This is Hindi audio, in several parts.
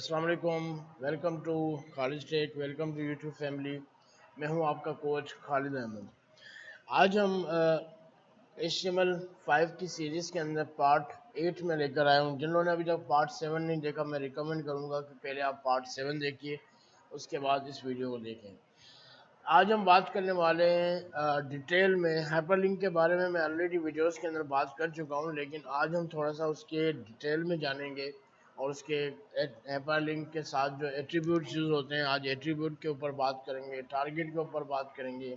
अस्सलाम वालेकुम। Welcome to Khalid tech, welcome to YouTube family. मैं हूं आपका कोच खालिद अहमद। आज हम HTML 5 की सीरीज़ के अंदर पार्ट 8 में लेकर आया हूं। जिन लोगों ने अभी तक पार्ट 7 नहीं देखा, मैं रिकमेंड करूंगा कि पहले आप पार्ट 7 देखिए, उसके बाद इस वीडियो को देखें। आज हम बात करने वाले हैं डिटेल में हाइपरलिंक के बारे में। मैं ऑलरेडी वीडियोस के अंदर बात कर चुका हूं, लेकिन आज हम थोड़ा सा उसके डिटेल में जानेंगे और उसके हाइपरलिंक के साथ जो एट्रीब्यूट्स यूज़ होते हैं, आज एट्रीब्यूट के ऊपर बात करेंगे, टारगेट के ऊपर बात करेंगे।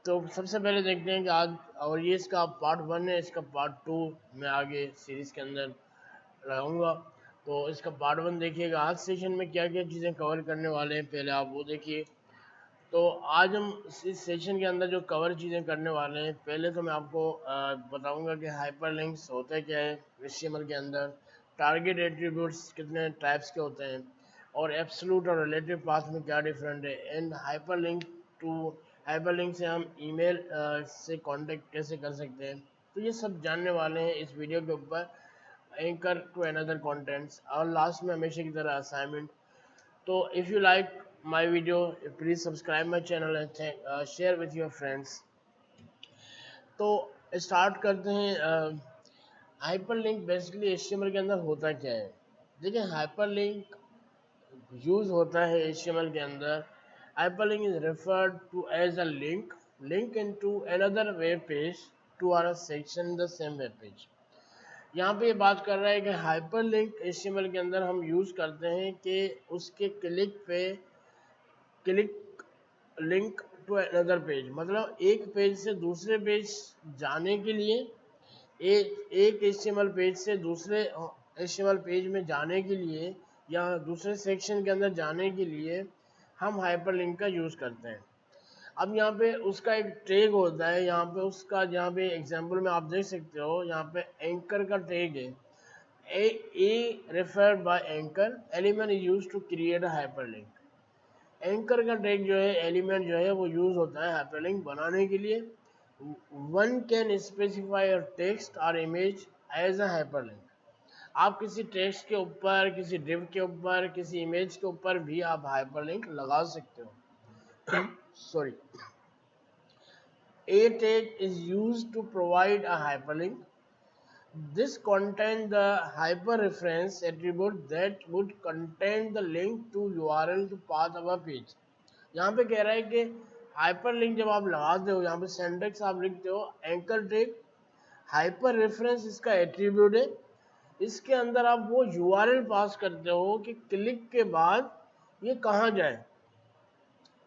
तो सबसे पहले देखते हैं कि आज, और ये इसका पार्ट 1 है, इसका पार्ट 2 मैं आगे सीरीज़ के अंदर लगाऊंगा। तो इसका पार्ट 1 देखिएगा। आज सेशन में क्या क्या चीज़ें कवर करने वाले हैं पहले आप वो देखिए। तो आज हम इस सेशन के अंदर जो कवर चीज़ें करने वाले हैं, पहले तो मैं आपको बताऊंगा कि हाइपरलिंक्स होते क्या है HTML के अंदर, टारगेट एट्रीब्यूट्स कितने टाइप्स के होते हैं, और एब्सोल्यूट और रिलेटिव पाथ में क्या डिफरेंट है, एंड हाइपरलिंक से हम ईमेल से कांटेक्ट कैसे कर सकते हैं। तो ये सब जानने वाले हैं इस वीडियो के ऊपर, एंकर टू अनदर कंटेंट्स, और लास्ट में हमेशा की तरह असाइनमेंट। तो if you like my video, please subscribe my channel and share with your friends. तो स्टार्ट करते हैं। हाइपरलिंक बेसिकली HTML के अंदर होता क्या है। देखिए, हाइपरलिंक यूज़ होता है HTML के अंदर। Hyperlink is referred to as a link into another web page to or section in the same web page. यहाँ पे ये बात कर रहा है कि हाइपरलिंक HTML के अंदर हम यूज़ करते हैं कि उसके click link to another page, मतलब एक पेज से दूसरे पेज जाने के लिए, एक HTML पेज से दूसरे HTML पेज में जाने के लिए या दूसरे सेक्शन के अंदर जाने के लिए हम हाइपरलिंक का यूज़ करते हैं। अब यहाँ पे उसका एक टैग होता है, यहाँ पे उसका, यहाँ पे एग्जांपल में आप देख सकते हो, यहाँ पे एंकर का टैग है, a referred by anchor element is used to create a hyperlink. Anchor का टैग जो है, एलिमेंट जो है, वो यूज होता है हाइपरलिंक बनाने के लिए। One can specify a text और इमेज एज अ हाइपरलिंक। आप किसी टेक्स्ट के ऊपर, किसी डिव के ऊपर, किसी इमेज के ऊपर भी आप हाइपरलिंक लगा सकते हो। Sorry, a tag is used to provide a hyperlink. This contains the hyperreference attribute that would contain the link to URL to path of a page. यहाँ पे कह रहा है कि हाइपरलिंक जब आप लगाते हो, यहाँ पे सिंटैक्स आप लिखते हो एंकर टैग, हाइपर रेफरेंस इसका एट्रीब्यूट है। इसके अंदर आप वो URL पास करते हो कि क्लिक के बाद ये कहाँ जाए।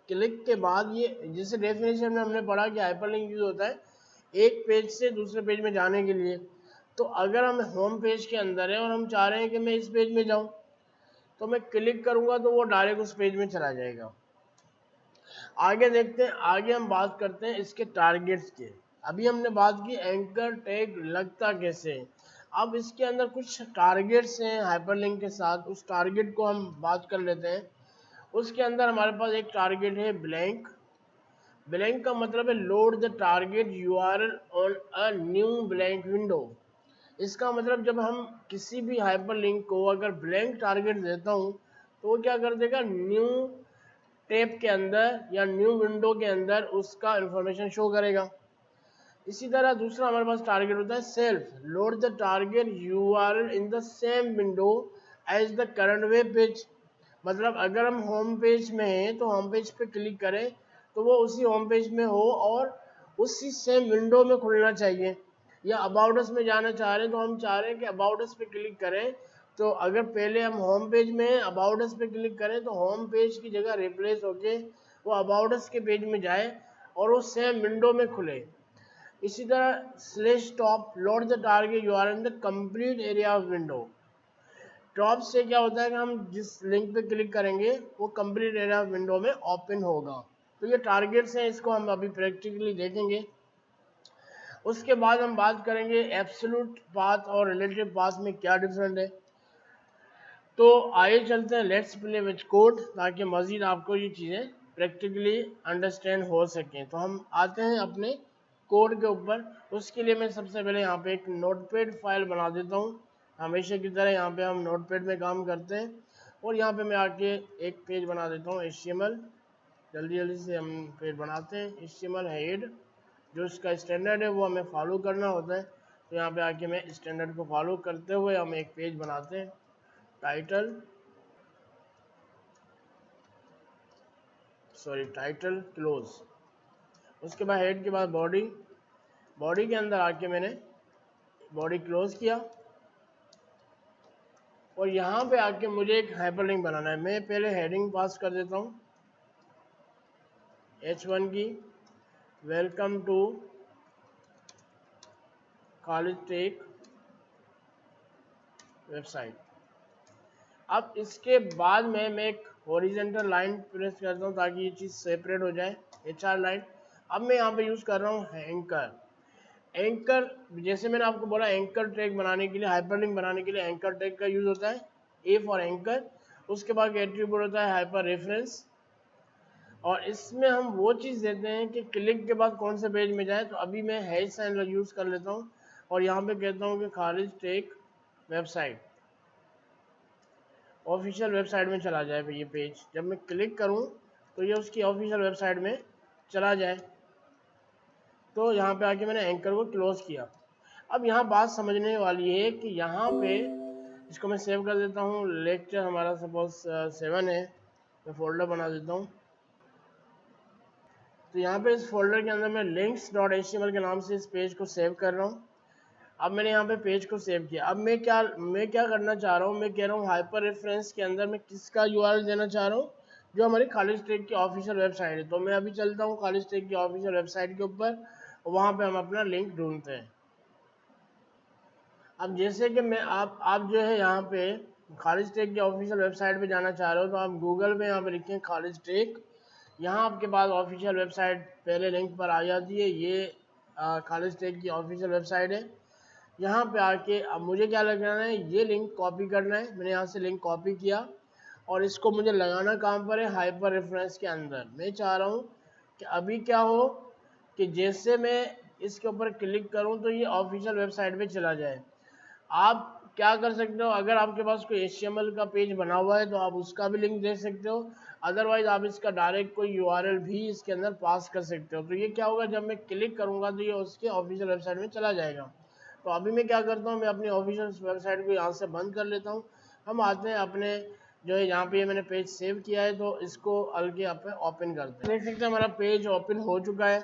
क्लिक के बाद ये, जैसे डेफिनेशन में हमने पढ़ा कि हाइपरलिंक यूज होता है एक पेज से दूसरे पेज में जाने के लिए। तो अगर हम होम पेज के अंदर है और हम चाह रहे हैं कि मैं इस पेज में जाऊं, तो मैं क्लिक करूंगा तो वो डायरेक्ट उस पेज में चला जाएगा। आगे देखते हैं, आगे हम बात करते हैं इसके टारगेट्स के। अभी हमने बात की एंकर टैग लगता कैसे है। अब इसके अंदर कुछ टारगेट्स हैं हाइपरलिंक के साथ, उस टारगेट को हम बात कर लेते हैं। उसके अंदर हमारे पास एक टारगेट है ब्लैंक। ब्लैंक का मतलब है load the target URL on a new blank window. इसका मतलब जब हम किसी भी हाइपरलिंक को अगर ब्लैंक टारगेट देता हूँ, तो वो क्या कर देगा, न्यू टैब के अंदर या न्यू विंडो के अंदर उसका इंफॉर्मेशन शो करेगा। इसी तरह दूसरा हमारे पास टारगेट होता है self, load the target URL in the same window as the current web page. मतलब अगर हम होम पेज में हैं तो होम पेज पे क्लिक करें तो वो उसी होम पेज में हो और उसी सेम विंडो में खुलना चाहिए। या अबाउट अस में जाना चाह रहे हैं तो हम चाह रहे हैं कि अबाउट अस पे क्लिक करें, तो अगर पहले हम होम पेज में हैं, अबाउट अस पे क्लिक करें तो होम पेज की जगह रिप्लेस होके वो अबाउट अस के पेज में जाए और वो सेम विंडो में खुले। इसी तरह slash top, load the target URL in the complete area of window. Top से क्या होता है कि हम जिस लिंक पे क्लिक करेंगे वो कंप्लीट एरिया विंडो में ओपन होगा। तो ये टारगेट्स हैं, इसको हम अभी प्रैक्टिकली देखेंगे। उसके बाद हम बात करेंगे एब्सोल्यूट पाथ और रिलेटिव पाथ में क्या डिफरेंट है। तो आइए चलते हैं, लेट्स प्ले विद कोड, ताकि मज़ीद आपको ये चीज़ें प्रैक्टिकली अंडरस्टैंड हो सकें। तो हम आते हैं अपने कोड के ऊपर। उसके लिए मैं सबसे पहले यहाँ पे एक नोटपैड फाइल बना देता हूँ। हमेशा की तरह यहाँ पे हम नोटपैड में काम करते हैं। और यहाँ पे मैं आके एक पेज बना देता हूँ HTML। जल्दी जल्दी से हम पेज बनाते हैं। HTML हेड जो इसका स्टैंडर्ड है वो हमें फॉलो करना होता है, तो यहाँ पे आके मैं स्टैंडर्ड को फॉलो करते हुए हम एक पेज बनाते हैं। टाइटल क्लोज, उसके बाद हेड के बाद बॉडी के अंदर आके मैंने बॉडी क्लोज किया और यहाँ पे आके मुझे एक हाइपरलिंक बनाना है। मैं पहले हेडिंग पास कर देता हूँ H1 की, welcome to college tech website. अब इसके बाद में मैं एक हॉरिजॉन्टल लाइन प्रेस करता हूँ ताकि ये चीज़ सेपरेट हो जाए, HR लाइन। अब मैं यहाँ पे यूज़ कर रहा हूँ एंकर। जैसे मैंने आपको बोला एंकर टैग बनाने के लिए, हाइपरलिंक बनाने के लिए एंकर टैग का यूज़ होता है, A फॉर एंकर। उसके बाद एट्रीब्यूट होता है हाइपर रेफरेंस, और इसमें हम वो चीज़ देते हैं कि क्लिक के बाद कौन से पेज में जाए। तो अभी मैं हैश साइन यूज़ कर लेता हूँ और यहाँ पे कहता हूँ कि college tech website, official website में चला जाए ये पेज। जब मैं क्लिक करूँ तो ये उसकी ऑफिशियल वेबसाइट में चला जाए। तो यहाँ पे आके मैंने एंकर को क्लोज किया। अब यहाँ बात समझने वाली है कि यहाँ पे इसको मैं सेव कर देता हूँ। लेक्चर हमारा सपोज 7 है, मैं फोल्डर बना देता हूँ। तो यहाँ पे इस फोल्डर के अंदर मैं links.html के नाम से इस पेज को सेव कर रहा हूँ। अब मैंने यहाँ पे पेज को सेव किया। अब मैं क्या करना चाह रहा हूँ, मैं कह रहा हूँ हाइपर रेफरेंस के अंदर मैं किसका URL देना चाह रहा हूँ, जो हमारी कॉलेज टेक की ऑफिशियल वेबसाइट है। तो मैं अभी चलता हूँ कॉलेज टेक की ऑफिशियल वेबसाइट के ऊपर, वहाँ पे हम अपना लिंक ढूंढते हैं। अब जैसे कि मैं आप जो है यहाँ पे कॉलेज टेक की ऑफिशियल वेबसाइट पे जाना चाह रहे हो, तो आप गूगल पे यहाँ पे लिखें कॉलेज टेक। यहाँ आपके पास ऑफिशियल वेबसाइट पहले लिंक पर आ जाती है। ये कॉलेज टेक की ऑफिशियल वेबसाइट है। यहाँ पे आके अब मुझे क्या लगाना है, ये लिंक कॉपी करना है। मैंने यहाँ से लिंक कॉपी किया और इसको मुझे लगाना कहाँ पर है, हाइपर रेफरेंस के अंदर। मैं चाह रहा हूँ कि अभी क्या हो कि जैसे मैं इसके ऊपर क्लिक करूँ तो ये ऑफिशियल वेबसाइट पे चला जाए। आप क्या कर सकते हो, अगर आपके पास कोई HTML का पेज बना हुआ है तो आप उसका भी लिंक दे सकते हो, अदरवाइज आप इसका डायरेक्ट कोई URL भी इसके अंदर पास कर सकते हो। तो ये क्या होगा, जब मैं क्लिक करूँगा तो ये उसके ऑफिशियल वेबसाइट में चला जाएगा। तो अभी मैं क्या करता हूँ, मैं अपनी ऑफिशियल वेबसाइट को यहाँ से बंद कर लेता हूँ। हम आते हैं अपने जो है यहाँ पे मैंने पेज सेव किया है, तो इसको हल्के आप ओपन करते हैं। देख सकते हैं हमारा पेज ओपन हो चुका है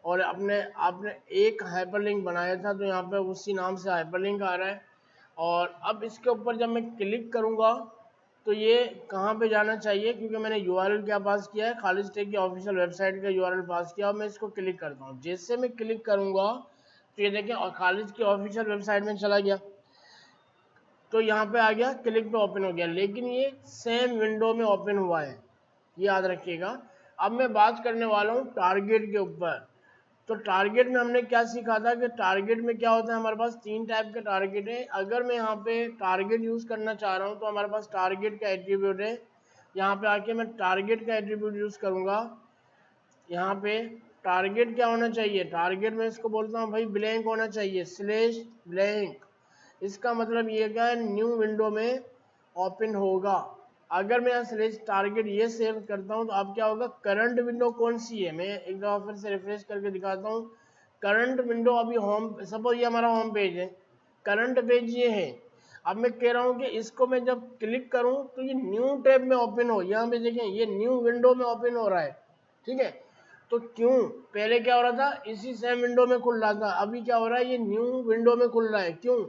और आपने एक हाइपरलिंक बनाया था, तो यहाँ पे उसी नाम से हाइपरलिंक आ रहा है। और अब इसके ऊपर जब मैं क्लिक करूँगा तो ये कहाँ पे जाना चाहिए, क्योंकि मैंने URL क्या पास किया है, कॉलेज टेक की ऑफिशियल वेबसाइट का URL पास किया और मैं इसको क्लिक करता हूँ। जैसे मैं क्लिक करूँगा तो ये देखें और कॉलेज की ऑफिशियल वेबसाइट में चला गया। तो यहाँ पे आ गया, क्लिक पे ओपन हो गया, लेकिन ये सेम विंडो में ओपन हुआ है, ये याद रखिएगा। अब मैं बात करने वाला हूँ टारगेट के ऊपर। तो टारगेट में हमने क्या सीखा था कि टारगेट में क्या होता है, हमारे पास 3 टाइप के टारगेट है। अगर मैं यहाँ पे टारगेट यूज़ करना चाह रहा हूँ तो हमारे पास टारगेट का एट्रीब्यूट है। यहाँ पे आके मैं टारगेट का एट्रीब्यूट यूज़ करूँगा। यहाँ पे टारगेट क्या होना चाहिए, टारगेट में इसको बोलता हूँ भाई ब्लैंक होना चाहिए, /ब्लैंक। इसका मतलब ये क्या है, न्यू विंडो में ओपन होगा। अगर मैं यहाँ /टारगेट ये सेव करता हूँ तो अब क्या होगा, करंट विंडो कौन सी है, मैं एक दफ़ा फिर से रिफ्रेश करके दिखाता हूँ। करंट विंडो अभी होम, सपोज ये हमारा होम पेज है, करंट पेज ये है। अब मैं कह रहा हूँ कि इसको मैं जब क्लिक करूँ तो ये न्यू टैब में ओपन हो। यहाँ पे देखें ये न्यू विंडो में ओपन हो रहा है, ठीक है। तो क्यों, पहले क्या हो रहा था, इसी सेम विंडो में खुल रहा था, अभी क्या हो रहा है, ये न्यू विंडो में खुल रहा है। क्यों,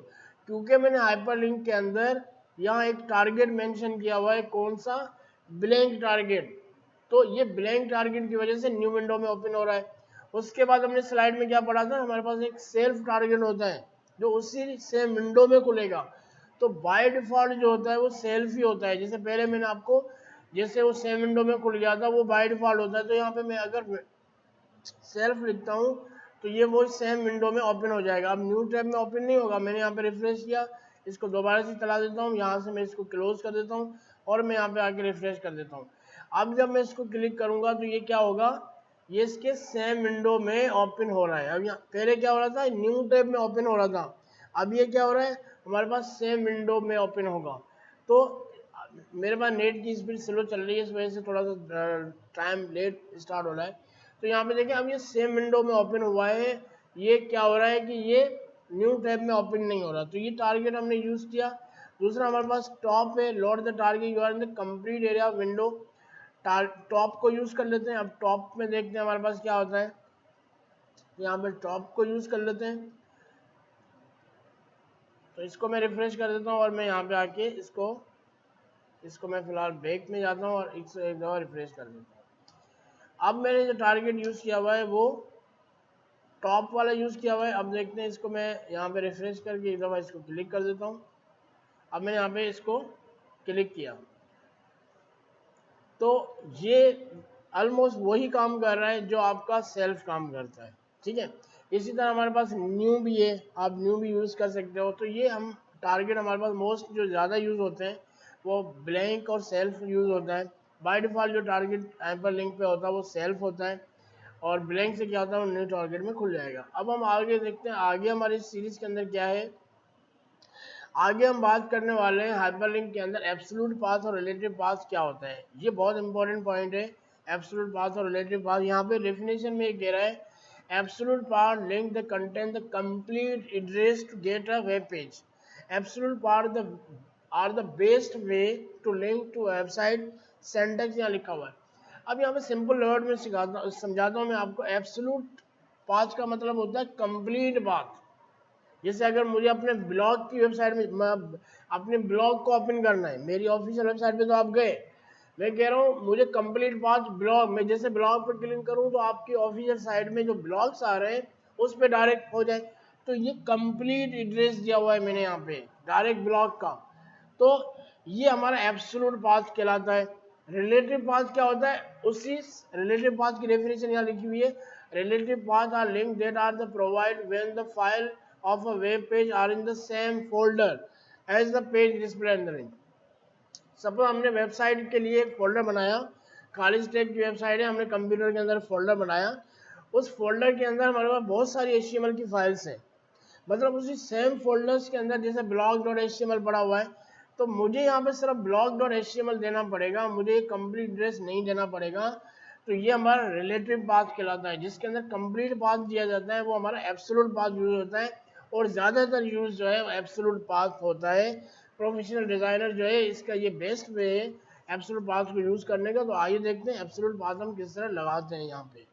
क्योंकि मैंने हाइपरलिंक के अंदर यहाँ एक टारगेट मेंशन किया हुआ है, कौन सा, ब्लैंक टारगेट। तो ये ब्लैंक टारगेट की वजह से न्यू विंडो में ओपन हो रहा है। उसके बाद हमने स्लाइड में क्या पढ़ा था, हमारे पास एक सेल्फ टारगेट होता है जो उसी सेम विंडो में खुलेगा। तो बाय डिफॉल्ट जो होता है वो सेल्फ ही होता है। जैसे पहले मैंने आपको, जैसे वो सेम विंडो में खुल गया था, वो बाय डिफॉल्ट होता है। तो यहाँ पे मैं अगर सेल्फ लिखता हूँ तो ये वो सेम विंडो में ओपन हो जाएगा। अब न्यू टैब में ओपन नहीं होगा। मैंने यहाँ पे रिफ्रेश किया, इसको दोबारा से चला देता हूँ, यहाँ से मैं इसको क्लोज कर देता हूँ और मैं यहाँ पे आके रिफ्रेश कर देता हूँ। अब जब मैं इसको क्लिक करूँगा तो ये क्या होगा, ये इसके सेम विंडो में ओपन हो रहा है। अब यहाँ पहले क्या हो रहा था, न्यू टैब में ओपन हो रहा था, अब ये क्या हो रहा है, हमारे पास सेम विंडो में ओपन होगा। तो मेरे पास नेट की स्पीड स्लो चल रही है, इस वजह से थोड़ा सा टाइम लेट स्टार्ट हो रहा है। तो यहाँ पे देखिए अब ये सेम विंडो में ओपन हुआ है, ये क्या हो रहा है कि ये न्यू टैब में ओपन नहीं हो रहा। तो ये टारगेट हमने यूज़ किया। दूसरा हमारे पास टॉप है, load the target U R in the complete area window. Top को यूज़ कर लेते हैं। अब टॉप में देखते हैं हमारे पास क्या होता है। यहाँ पे टॉप को यूज़ कर लेते हैं। तो इसको मैं रिफ्रेश कर देता हूँ और मैं यहाँ पे आके इसको मैं फिलहाल बैक में जाता हूँ और इसको एक दफ़ा रिफ्रेश कर देता हूँ। अब मैंने जो टारगेट यूज़ किया हुआ है वो टॉप वाला यूज़ किया हुआ है। अब देखते हैं, इसको मैं यहाँ पे रिफ्रेश करके एक दफ़ा इसको क्लिक कर देता हूँ। अब मैंने यहाँ पे इसको क्लिक किया तो ये ऑलमोस्ट वही काम कर रहा है जो आपका सेल्फ काम करता है, ठीक है। इसी तरह हमारे पास न्यू भी है, आप न्यू भी यूज़ कर सकते हो। तो ये हम टारगेट हमारे पास मोस्ट जो ज़्यादा यूज़ होते हैं वो ब्लैंक और सेल्फ यूज़ होता है। बाय डिफ़ॉल्ट जो टारगेट हाइपर लिंक पे होता है वो सेल्फ होता है और ब्लैंक से क्या होता है वो न्यू टारगेट में खुल जाएगा। अब हम आगे देखते हैं, आगे हमारी सीरीज़ के अंदर क्या है। आगे हम बात करने वाले हैं हाइपरलिंक के अंदर एब्सोल्यूट पाथ और रिलेटिव पाथ क्या होता है। ये बहुत इंपॉर्टेंट पॉइंट है, एब्सोल्यूट पाथ और रिलेटिव पाथ। यहाँ पे डेफिनेशन में कह रहा है absolute path link the content the complete address to get a web page. Absolute path are the best way to link to website. Syntax यहाँ लिखा हुआ है। अब यहाँ पे सिंपल वर्ड में समझाता हूँ मैं आपको। एब्सोल्यूट पाथ का मतलब होता है कंप्लीट पाथ। जैसे अगर मुझे अपने ब्लॉग की वेबसाइट में अपने ब्लॉग को ओपन करना है, मेरी ऑफिशियल वेबसाइट पे तो आप गए, मैं कह रहा हूँ मुझे कंप्लीट पाथ ब्लॉग में, जैसे ब्लॉग पर क्लिक करूँ तो आपकी ऑफिशियल साइट में जो ब्लॉग्स आ रहे हैं उस पर डायरेक्ट हो जाए। तो ये कंप्लीट एड्रेस दिया हुआ है मैंने यहाँ पे डायरेक्ट ब्लॉग का। तो ये हमारा एब्सोल्यूट पाथ कहलाता है। रिलेटिव पाथ क्या होता है, उसी रिलेटिव पाथ की डेफिनेशन यहाँ लिखी हुई है। Relative path are link that are the provide when the file of a web page are in the same folder as the page displayed under it। Suppose हमने वेबसाइट के लिए एक फोल्डर बनाया, खालिज टेक की वेबसाइट है, हमने कंप्यूटर के अंदर फोल्डर बनाया। उस फोल्डर के अंदर हमारे पास बहुत सारी HTML की फाइल्स हैं, मतलब उसी सेम फोल्डर्स के अंदर जैसे blog.html पड़ा हुआ है, तो मुझे यहाँ पे सिर्फ blog.html देना पड़ेगा, मुझे कंप्लीट एड्रेस नहीं देना पड़ेगा। तो ये हमारा रिलेटिव पाथ कहलाता है। जिसके अंदर कंप्लीट पाथ दिया जाता है वो हमारा एब्सोल्यूट पाथ यूज होता है और ज़्यादातर यूज जो है एब्सोल्यूट पाथ होता है। प्रोफेशनल डिज़ाइनर जो है इसका ये बेस्ट वे है एब्सोल्यूट पाथ को यूज़ करने का। तो आइए देखते हैं एब्सोल्यूट पाथ हम किस तरह लगाते हैं। यहाँ पे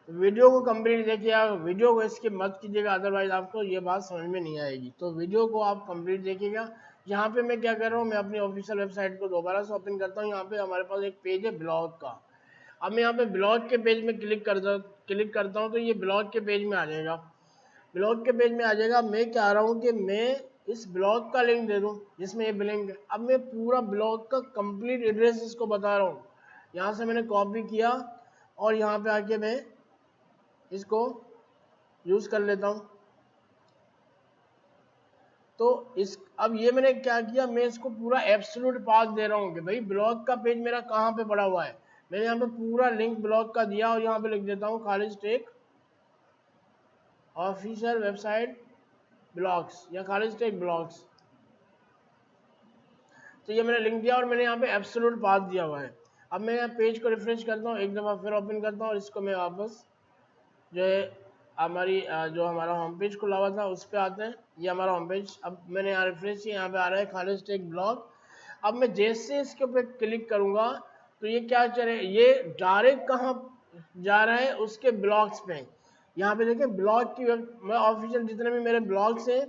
वीडियो को कंप्लीट देखिएगा, वीडियो को स्किप मत कीजिएगा, अदरवाइज आपको ये बात समझ में नहीं आएगी। तो वीडियो को आप कंप्लीट देखिएगा। यहाँ पे मैं क्या कर रहा हूँ, मैं अपनी ऑफिशियल वेबसाइट को दोबारा से ओपन करता हूँ। यहाँ पे हमारे पास एक पेज है ब्लॉग का। अब मैं यहाँ पे ब्लॉग के पेज में क्लिक करता हूँ तो ये ब्लॉग के पेज में आ जाएगा। ब्लॉग के पेज में आ जाएगा। मैं क्या रहा हूँ कि मैं इस ब्लॉग का लिंक दे दूँ जिसमें ये लिंक है। अब मैं पूरा ब्लॉग का कंप्लीट एड्रेस इसको बता रहा हूँ। यहाँ से मैंने कॉपी किया और यहाँ पे आके मैं इसको यूज कर लेता हूँ। तो इस अब ये मैंने क्या किया, मैं इसको पूरा एब्सोल्यूट पाथ दे रहा हूँ कि भाई ब्लॉग का पेज मेरा कहाँ पे पड़ा हुआ है। मैंने यहाँ पे पूरा लिंक ब्लॉग का दिया और यहाँ पे लिख देता हूँ खालिज टेक ऑफिशियल वेबसाइट ब्लॉग्स या खालिज टेक ब्लॉग्स। तो ये मैंने लिंक दिया और मैंने यहाँ पे एब्सोल्यूट पाथ दिया हुआ है। अब मैं यहाँ पेज को रिफ्रेश करता हूँ, एक दफ़ा फिर ओपन करता हूँ और इसको मैं वापस जो है हमारी जो हमारा होम पेज खुला हुआ था उस पर आते हैं। ये हमारा होम पेज, अब मैंने यहाँ रिफ्रेश किया, यहाँ पे आ रहा है खालिज टेक ब्लॉग। अब मैं जैसे इसके ऊपर क्लिक करूँगा तो ये क्या चले, ये डायरेक्ट कहाँ जा रहा है, उसके ब्लॉग्स पे। यहाँ पे देखें ब्लॉग की मैं ऑफिशियल जितने भी मेरे ब्लॉग्स हैं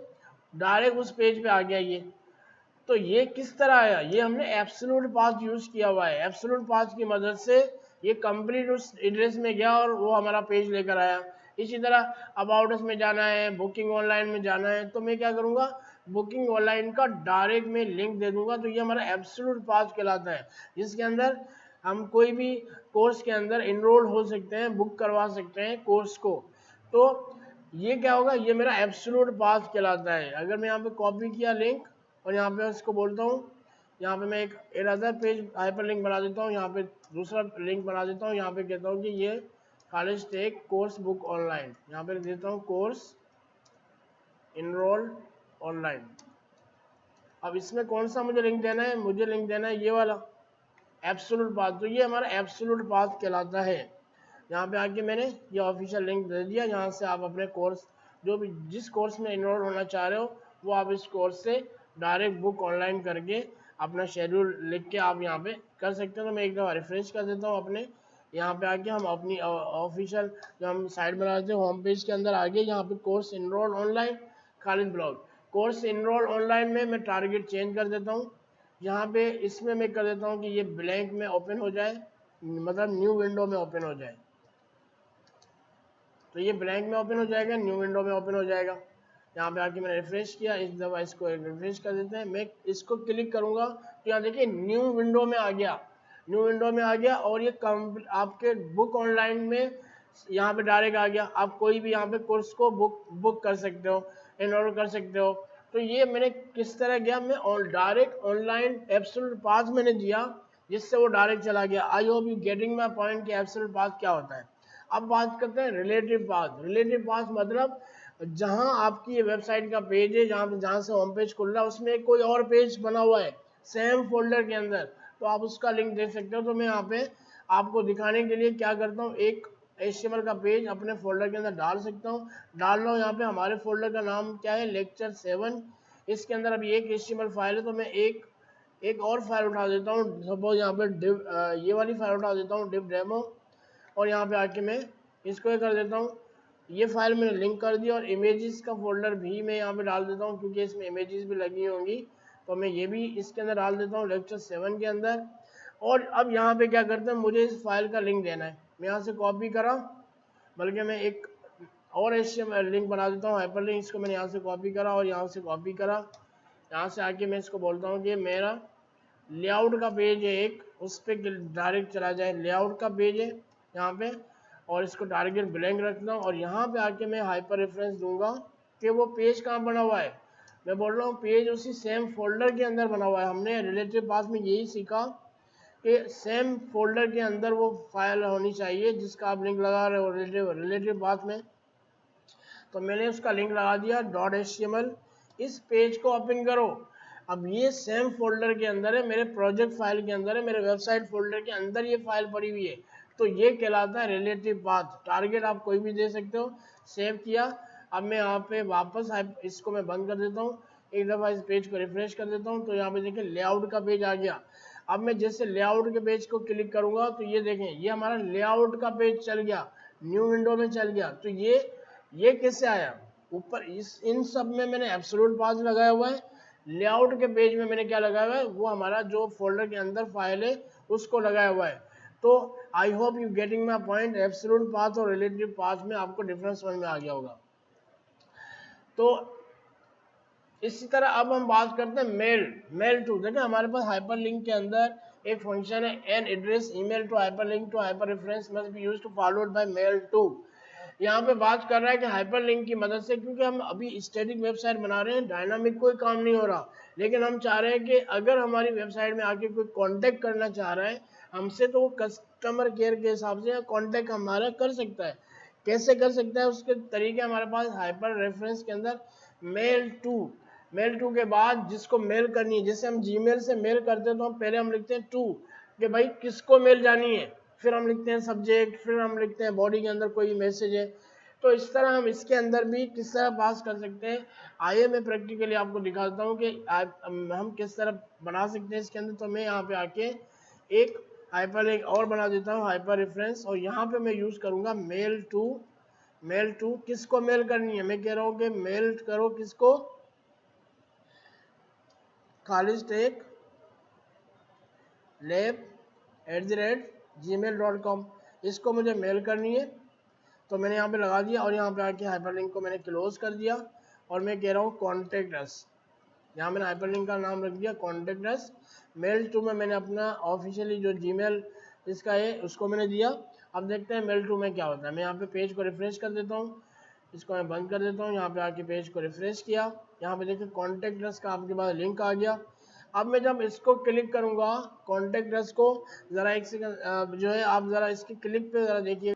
डायरेक्ट उस पेज पे आ गया ये। तो ये किस तरह आया, ये हमने एब्सोल्यूट पाथ यूज किया हुआ है। एब्सोल्यूट पाथ की मदद से ये कंप्लीट उस एड्रेस में गया और वो हमारा पेज लेकर आया। इसी तरह अबाउट अस में जाना है, बुकिंग ऑनलाइन में जाना है, तो मैं क्या करूँगा, बुकिंग ऑनलाइन का डायरेक्ट में लिंक दे दूंगा। तो ये हमारा एब्सोल्यूट पाथ कहलाता है, जिसके अंदर हम कोई भी कोर्स के अंदर इनरोल हो सकते हैं, बुक करवा सकते हैं कोर्स को। तो ये क्या होगा, ये मेरा एब्सोल्यूट पाथ कहलाता है। अगर मैं यहाँ पे कॉपी किया लिंक और यहाँ पे उसको बोलता हूँ, यहाँ पे मैं एक अदर पेज हाइपर लिंक बना देता हूँ, यहाँ पे दूसरा लिंक बना देता हूँ, यहाँ पे कहता हूँ कि ये खालिज टेक कोर्स बुक ऑनलाइन, यहाँ पे देता हूँ कोर्स इनरोल ऑनलाइन। अब इसमें कौन सा मुझे लिंक देना है, मुझे लिंक देना है ये वाला एब्सोल्यूट पाथ। तो ये हमारा एब्सोल्यूट पाथ कहलाता है। यहाँ पे आके मैंने ये ऑफिशियल लिंक दे दिया, यहाँ से आप अपने कोर्स जो भी जिस कोर्स में इनरोल होना चाह रहे हो वो आप इस कोर्स से डायरेक्ट बुक ऑनलाइन करके अपना शेड्यूल लिख के आप यहाँ पे कर सकते हो। तो मैं एक दफ़ा रिफ्रेश कर देता हूँ अपने यहाँ पे आके, हम अपनी ऑफिशियल जो हम साइट बनाते हैं होम पेज के अंदर आगे यहाँ पे course enrol online Khalid blog, course enrol online में मैं टारगेट चेंज कर देता हूँ। यहाँ पे इसमें मैं कर देता हूँ कि ये ब्लैंक में ओपन हो जाए, मतलब न्यू विंडो में ओपन हो जाए। तो ये ब्लैंक में ओपन हो जाएगा, न्यू विंडो में ओपन हो जाएगा। यहाँ पे आके मैंने रिफ्रेश किया, इस दफ़ा इसको रिफ्रेश कर देते हैं। मैं इसको क्लिक करूँगा तो यहाँ देखिए न्यू विंडो में आ गया, न्यू विंडो में आ गया और ये आपके बुक ऑनलाइन में यहाँ पे डायरेक्ट आ गया। आप कोई भी यहाँ पे कोर्स को बुक कर सकते हो, एनरोल कर सकते हो। तो ये मैंने किस तरह गया, मैं डायरेक्ट ऑनलाइन एब्सोल्यूट पाथ मैंने दिया जिससे वो डायरेक्ट चला गया। I hope you getting my point कि एब्सोल्यूट पाथ क्या होता है। अब बात करते हैं रिलेटिव पाथ। रिलेटिव पाथ मतलब जहां आपकी ये वेबसाइट का पेज है, जहां से होम पेज खुल रहा है उसमें कोई और पेज बना हुआ है सेम फोल्डर के अंदर, तो आप उसका लिंक दे सकते हो। तो मैं यहाँ पे आपको दिखाने के लिए क्या करता हूँ, एक HTML का पेज अपने फोल्डर के अंदर डाल सकता हूँ। डाल रहा हूँ, यहाँ पे हमारे फोल्डर का नाम क्या है, लेक्चर 7। इसके अंदर अभी एक HTML फाइल है, तो मैं एक और फाइल उठा देता हूँ। सपोज यहाँ पे ये वाली फाइल उठा देता हूँ, डिव डेमो, और यहाँ पे आके मैं इसको कर देता हूँ। ये फाइल मैंने लिंक कर दी और इमेजेस का फोल्डर भी मैं यहाँ पे डाल देता हूँ क्योंकि इसमें इमेजेस भी लगी होंगी, तो मैं ये भी इसके अंदर डाल देता हूँ लेक्चर 7 के अंदर। और अब यहाँ पे क्या करते हैं, मुझे इस फाइल का लिंक देना है। मैं यहाँ से कॉपी करा, बल्कि मैं एक और HTML लिंक बना देता हूँ, हाइपर लिंक। इसको मैंने यहाँ से कॉपी करा और यहाँ से कॉपी करा, यहाँ से आके मैं इसको बोलता हूँ कि मेरा लेआउट का पेज है एक, उस पर डायरेक्ट चला जाए। लेआउट का पेज है यहाँ पे, और इसको टारगेट ब्लैंक रखता हूँ और यहाँ पे आके मैं हाइपर रेफरेंस दूंगा कि वो पेज कहाँ बना हुआ है। मैं बोल रहा हूँ पेज उसी सेम फोल्डर के अंदर बना हुआ है। हमने रिलेटिव पाथ में यही सीखा कि सेम फोल्डर के अंदर वो फाइल होनी चाहिए जिसका आप लिंक लगा रहे हो रिलेटिव पाथ में। तो मैंने उसका लिंक लगा दिया .html। इस पेज को ओपन करो। अब ये सेम फोल्डर के अंदर है, मेरे प्रोजेक्ट फाइल के अंदर है, मेरे वेबसाइट फोल्डर के अंदर ये फाइल पड़ी हुई है। तो ये कहलाता है रिलेटिव पाथ। टारगेट आप कोई भी दे सकते हो। सेव किया। अब मैं यहाँ पे वापस इसको मैं बंद कर देता हूँ, एक दफ़ा इस पेज को रिफ्रेश कर देता हूँ। तो यहाँ पे देखिए लेआउट का पेज आ गया। अब मैं जैसे लेआउट के पेज को क्लिक करूँगा तो ये देखें, ये हमारा लेआउट का पेज चल गया, न्यू विंडो में चल गया। तो ये कैसे आया, ऊपर इन सब में मैंने एब्सोल्यूट पाथ लगाया हुआ है। लेआउट के पेज में मैंने क्या लगाया हुआ है, वो हमारा जो फोल्डर के अंदर फाइल है उसको लगाया हुआ है। तो I hope you getting my point. Absolute path और रिलेटिव पाथ में आपको डिफरेंस समझ में आ गया होगा। तो इसी तरह अब हम बात करते हैं मेल टू। देखिए हमारे पास हाइपर लिंक के अंदर एक फंक्शन है, an address email to hyper link to hyper reference must be used to followed by mail to. यहाँ पे बात कर रहा है कि हाइपर लिंक की मदद से, क्योंकि हम अभी स्टैटिक वेबसाइट बना रहे हैं, डायनामिक कोई काम नहीं हो रहा, लेकिन हम चाह रहे हैं कि अगर हमारी वेबसाइट में आके कोई कांटेक्ट करना चाह रहा है हमसे, तो वो कस्टमर केयर के हिसाब से कांटेक्ट हमारा कर सकता है। कैसे कर सकता है, उसके तरीके हमारे पास हाइपर रेफरेंस के अंदर मेल टू के बाद जिसको मेल करनी है, जैसे हम जीमेल से मेल करते हैं तो हम पहले हम लिखते हैं टू, कि भाई किसको मेल जानी है, फिर हम लिखते हैं सब्जेक्ट, फिर हम लिखते हैं बॉडी के अंदर कोई मैसेज है। तो इस तरह हम इसके अंदर भी किस तरह पास कर सकते हैं। आइए मैं प्रैक्टिकली आपको दिखाता हूँ कि हम किस तरह बना सकते हैं इसके अंदर। तो मैं यहाँ पे आके एक हाइपर लिंक और बना देता हूँ, हाइपर रेफरेंस, और यहाँ पे मैं यूज़ करूँगा मेल टू किसको मेल करनी है, मैं कह रहा हूँ कि मेल करो किसको, खालिद टेक lab@gmail.com, इसको मुझे मेल करनी है। तो मैंने यहाँ पे लगा दिया और यहाँ पे आके हाइपरलिंक को मैंने क्लोज कर दिया और मैं कह रहा हूँ कॉन्टेक्ट अस। यहाँ मैंने हाइपरलिंक का नाम रख दिया कॉन्टेक्ट अस। मेल टू में मैंने अपना ऑफिशियली जो जीमेल इसका है उसको मैंने दिया। अब देखते हैं मेल टू में क्या होता है। मैं यहाँ पे पेज को रिफ्रेश कर देता हूँ, इसको मैं बंद कर देता हूँ। यहाँ पे आके पेज को रिफ्रेश किया, यहाँ पे देखिए कॉन्टेक्ट अस का आपके पास लिंक आ गया। अब मैं जब इसको क्लिक करूँगा कॉन्टेक्ट अस को, ज़रा एक सेकंड जो है आप ज़रा इसके क्लिक पे ज़रा देखिए।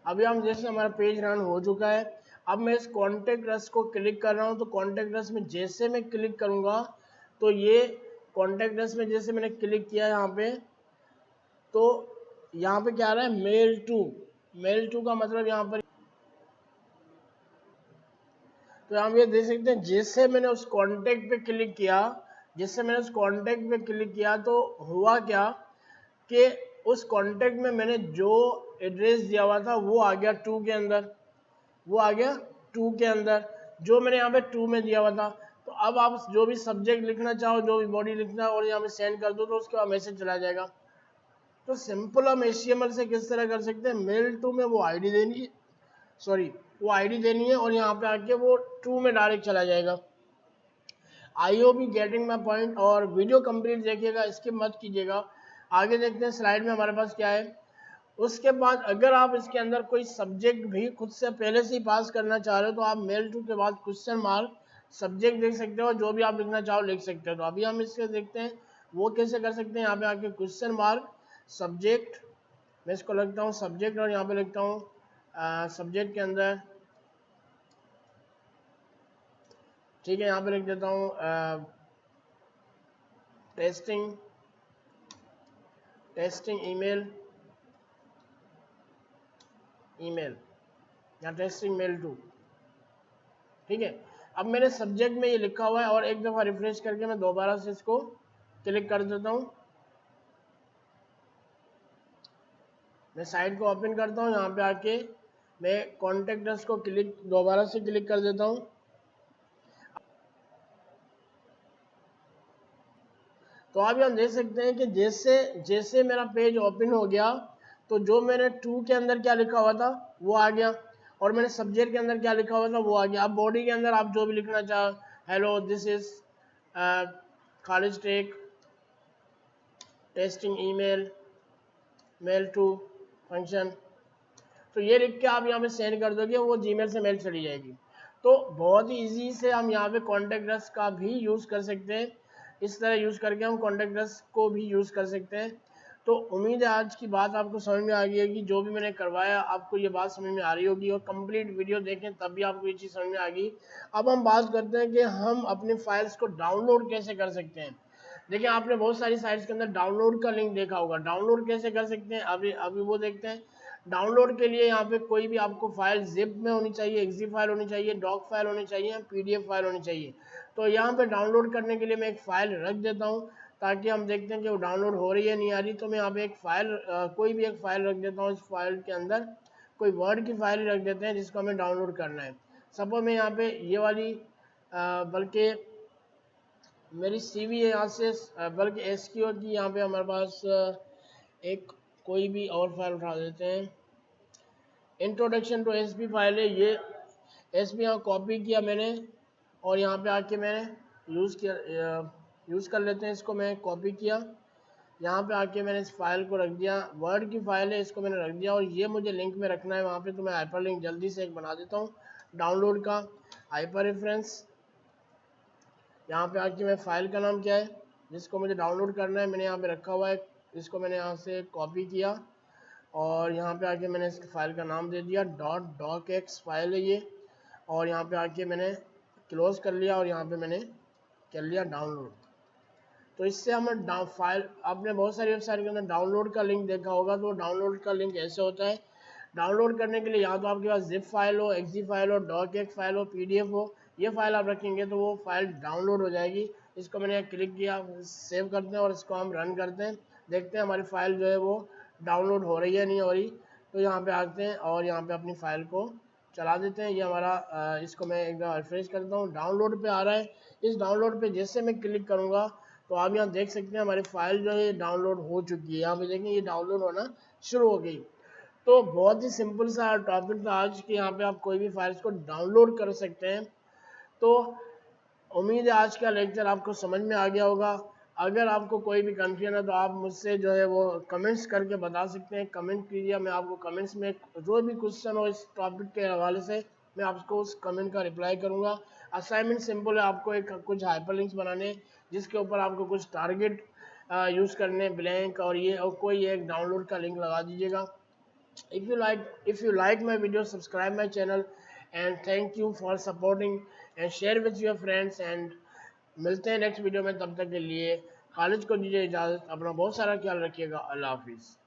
अभी हम जैसे हमारा पेज रन हो चुका है। अब मैं इस कॉन्टेक्ट अस को क्लिक कर रहा हूँ, तो कॉन्टेक्ट अस में जैसे मैं क्लिक करूँगा तो ये कॉन्टैक्ट अस में जैसे मैंने क्लिक किया यहाँ पे, तो यहाँ पे क्या आ रहा है, मेल टू का मतलब यहाँ पर, तो हम ये देख सकते हैं जैसे मैंने उस कॉन्टैक्ट पे क्लिक किया, तो हुआ क्या कि उस कॉन्टैक्ट में मैंने जो एड्रेस दिया हुआ था वो आ गया टू के अंदर, जो मैंने यहाँ पे टू में दिया हुआ था। तो अब आप जो भी सब्जेक्ट लिखना चाहो, जो भी बॉडी लिखना है, और यहाँ पे सेंड कर दो तो उसके बाद मैसेज चला जाएगा। तो सिंपल हम HTML से किस तरह कर सकते हैं, मेल टू में वो आईडी देनी है, और यहाँ पे आके वो टू में डायरेक्ट चला जाएगा। I hope you getting my point, और वीडियो कंप्लीट देखिएगा, स्किप मत कीजिएगा। आगे देखते हैं स्लाइड में हमारे पास क्या है। उसके बाद अगर आप इसके अंदर कोई सब्जेक्ट भी खुद से पहले से ही पास करना चाह रहे हो, तो आप मेल टू के बाद क्वेश्चन मार्क सब्जेक्ट देख सकते हो, जो भी आप लिखना चाहो लिख सकते हो। तो अभी हम इसके देखते हैं वो कैसे कर सकते हैं। यहाँ पे आके क्वेश्चन मार्क सब्जेक्ट, मैं इसको लिखता हूँ सब्जेक्ट, और यहाँ पे लिखता हूँ सब्जेक्ट के अंदर, ठीक है, यहाँ पे लिख देता हूँ टेस्टिंग ईमेल या टेस्टिंग मेल टू, ठीक है। अब मेरे सब्जेक्ट में ये लिखा हुआ है, और एक दफ़ा रिफ्रेश करके मैं दोबारा से इसको क्लिक कर देता हूँ। मैं साइट को ओपन करता हूँ, यहाँ पे आके मैं कॉन्टैक्ट अस को दोबारा से क्लिक कर देता हूँ। तो अभी हम देख सकते हैं कि जैसे जैसे मेरा पेज ओपन हो गया, तो जो मैंने टू के अंदर क्या लिखा हुआ था वो आ गया, और मैंने सब्जेक्ट के अंदर क्या लिखा हुआ था वो आ गया। अब बॉडी के अंदर आप जो भी लिखना चाहो, hello this is college tech testing email mail to function, तो ये लिख के आप यहाँ पे सेंड कर दोगे, वो जीमेल से मेल चली जाएगी। तो बहुत ही ईजी से हम यहाँ पे कॉन्टैक्ट अस का भी यूज़ कर सकते हैं। इस तरह यूज़ करके हम कॉन्टैक्ट अस को भी यूज़ कर सकते हैं। तो उम्मीद है आज की बात आपको समझ में आ गई होगी, जो भी मैंने करवाया आपको ये बात समझ में आ रही होगी, और कंप्लीट वीडियो देखें तब भी आपको ये चीज़ समझ में आ गई। अब हम बात करते हैं कि हम अपने फाइल्स को डाउनलोड कैसे कर सकते हैं। देखिए, आपने बहुत सारी साइट्स के अंदर डाउनलोड का लिंक देखा होगा, डाउनलोड कैसे कर सकते हैं अभी अभी वो देखते हैं। डाउनलोड के लिए यहाँ पे कोई भी आपको फाइल जिप में होनी चाहिए, एक्जी फाइल होनी चाहिए, डॉक फाइल होनी चाहिए, PDF फाइल होनी चाहिए। तो यहाँ पे डाउनलोड करने के लिए मैं एक फ़ाइल रख देता हूँ, ताकि हम देखते हैं कि वो डाउनलोड हो रही है नहीं आ रही। तो मैं यहाँ पे कोई भी एक फ़ाइल रख देता हूँ। इस फाइल के अंदर कोई वर्ड की फाइल रख देते हैं जिसको हमें डाउनलोड करना है। सपोज मैं यहाँ पे ये वाली बल्कि मेरी CV है यहाँ से, बल्कि SQL की यहाँ पे हमारे पास एक कोई भी और फाइल उठा देते हैं। इंट्रोडक्शन टू SP फाइल है, ये SP यहाँ कॉपी किया मैंने, और यहाँ पे आके मैंने यूज़ कर लेते हैं इसको। मैं कॉपी किया, यहाँ पे आके मैंने इस फाइल को रख दिया, वर्ड की फाइल है, इसको मैंने रख दिया, और ये मुझे लिंक में रखना है वहाँ पे। तो मैं हाइपर लिंक जल्दी से एक बना देता हूँ डाउनलोड का, हाइपर रेफरेंस। यहाँ पे आके मैं फ़ाइल का नाम क्या है जिसको मुझे डाउनलोड करना है, मैंने यहाँ पे रखा हुआ है, इसको मैंने यहाँ से कॉपी किया, और यहाँ पे आके मैंने इस फाइल का नाम दे दिया .docx फाइल है ये, और यहाँ पे आके मैंने क्लोज कर लिया, और यहाँ पे मैंने कर लिया डाउनलोड। तो इससे हमें फाइल, आपने बहुत सारी वेबसाइट के अंदर डाउनलोड का लिंक देखा होगा, तो डाउनलोड का लिंक ऐसे होता है। डाउनलोड करने के लिए या तो आपके पास जिप फाइल हो, एक्जी फाइल हो, डॉकएक्स फाइल हो, PDF हो, ये फाइल आप रखेंगे तो वो फाइल डाउनलोड हो जाएगी। इसको मैंने क्लिक किया, सेव करते हैं और इसको हम रन करते हैं, देखते हैं हमारी फाइल जो है वो डाउनलोड हो रही है नहीं हो रही। तो यहाँ पे आते हैं और यहाँ पे अपनी फाइल को चला देते हैं। ये हमारा इसको मैं एक बार रिफ्रेश करता हूँ, डाउनलोड पे आ रहा है। इस डाउनलोड पे जैसे मैं क्लिक करूँगा तो आप यहाँ देख सकते हैं हमारी फाइल जो है डाउनलोड हो चुकी है। यहाँ पे देखें ये डाउनलोड होना शुरू हो गई। तो बहुत ही सिंपल सा टॉपिक था आज कि यहाँ पे आप कोई भी फाइल्स को डाउनलोड कर सकते हैं। तो उम्मीद है आज का लेक्चर आपको समझ में आ गया होगा। अगर आपको कोई भी कन्फ्यूजन है तो आप मुझसे जो है वो कमेंट्स करके बता सकते हैं, कमेंट कीजिए। मैं आपको कमेंट्स में जो भी क्वेश्चन हो इस टॉपिक के हवाले से मैं आपको उस कमेंट का रिप्लाई करूँगा। असाइनमेंट सिंपल है, आपको कुछ हाइपरलिंक्स बनाने जिसके ऊपर आपको कुछ टारगेट यूज़ करने ब्लैंक, और ये और कोई एक डाउनलोड का लिंक लगा दीजिएगा। If you like my video, subscribe my channel, and thank you for supporting and share with your friends, and मिलते हैं नेक्स्ट वीडियो में, तब तक के लिए खालिद को दीजिए इजाज़त। अपना बहुत सारा ख्याल रखिएगा। अल्लाह हाफिज़।